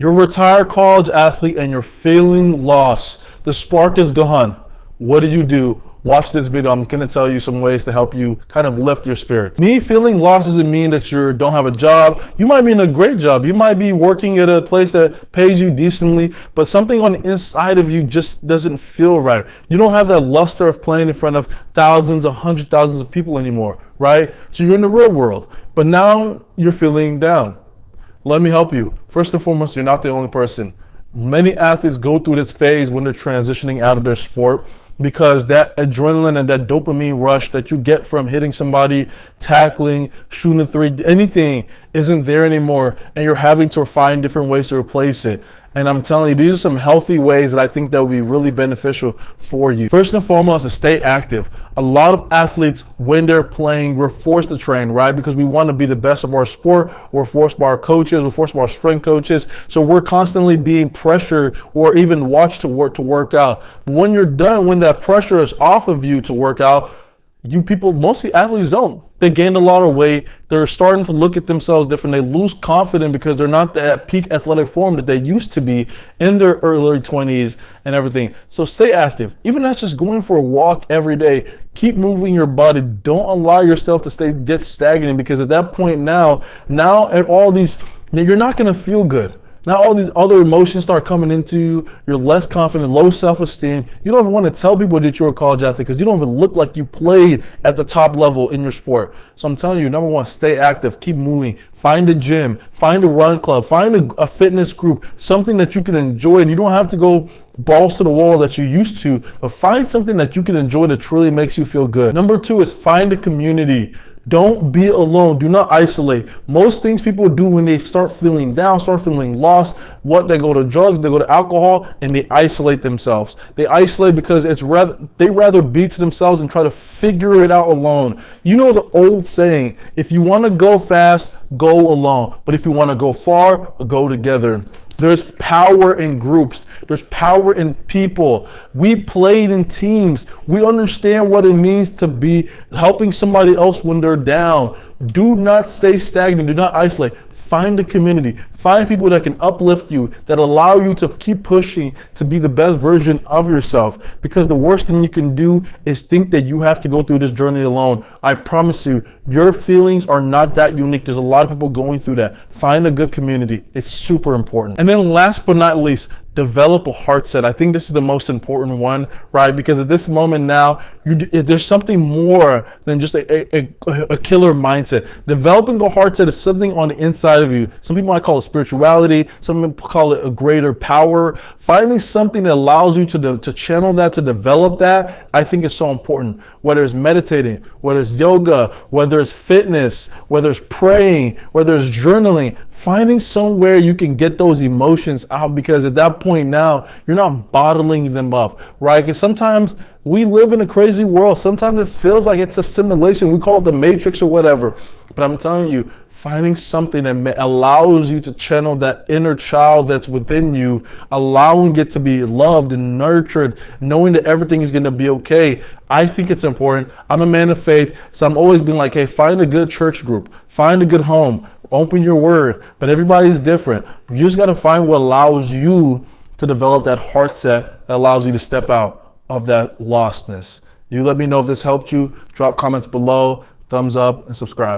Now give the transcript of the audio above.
You're a retired college athlete and you're feeling lost. The spark is gone. What do? Watch this video. I'm going to tell you some ways to help you kind of lift your spirits. Me feeling lost doesn't mean that you don't have a job. You might be in a great job. You might be working at a place that pays you decently, but something on the inside of you just doesn't feel right. You don't have that luster of playing in front of thousands, 100,000s of people anymore, right? So you're in the real world, but now you're feeling down. Let me help you. First and foremost, you're not the only person. Many athletes go through this phase when they're transitioning out of their sport because that adrenaline and that dopamine rush that you get from hitting somebody, tackling, shooting a three, anything isn't there anymore, and you're having to find different ways to replace it. And I'm telling you, these are some healthy ways that I think that will be really beneficial for you. First and foremost is stay active. A lot of athletes, when they're playing, we're forced to train, right? Because we want to be the best of our sport. We're forced by our coaches. We're forced by our strength coaches. So we're constantly being pressured or even watched to work out. When you're done, when that pressure is off of you to work out, mostly athletes don't. They gain a lot of weight. They're starting to look at themselves different. They lose confidence because they're not at peak athletic form that they used to be in their early 20s and everything. So stay active. Even that's just going for a walk every day. Keep moving your body. Don't allow yourself to get stagnant, because at that point now at all these, you're not going to feel good. Now all these other emotions start coming into you. You're less confident, low self-esteem. You don't even want to tell people that you're a college athlete because you don't even look like you played at the top level in your sport. So I'm telling you, number one, stay active, keep moving, find a gym, find a run club, find a fitness group, something that you can enjoy, and you don't have to go balls to the wall that you used to, but find something that you can enjoy that truly makes you feel good. Number two is find a community. Don't be alone. Do not isolate. Most things people do when they start feeling down, start feeling lost, they go to drugs, they go to alcohol, and they isolate themselves. They isolate because they rather be to themselves and try to figure it out alone. You know the old saying, if you want to go fast, go alone. But if you want to go far, go together. There's power in groups. There's power in people. We played in teams. We understand what it means to be helping somebody else when they're down. Do not stay stagnant. Do not isolate. Find a community. Find people that can uplift you, that allow you to keep pushing to be the best version of yourself. Because the worst thing you can do is think that you have to go through this journey alone. I promise you, your feelings are not that unique. There's a lot of people going through that. Find a good community. It's super important. And then last but not least, develop a heart set. I think this is the most important one, right? Because at this moment now, there's something more than just a killer mindset. Developing a heart set is something on the inside of you. Some people might call it spirituality. Some people call it a greater power. Finding something that allows you to channel that, to develop that, I think is so important. Whether it's meditating, whether it's yoga, whether it's fitness, whether it's praying, whether it's journaling, finding somewhere you can get those emotions out, because at that point now, you're not bottling them up, right? Because sometimes we live in a crazy world. Sometimes it feels like it's a simulation. We call it the Matrix or whatever. But I'm telling you, finding something that allows you to channel that inner child that's within you, allowing it to be loved and nurtured, knowing that everything is going to be okay. I think it's important. I'm a man of faith, so I'm always being like, hey, find a good church group, find a good home, open your word. But everybody's different. You just got to find what allows you to develop that heart set that allows you to step out of that lostness. You let me know if this helped you. Drop comments below, thumbs up, and subscribe.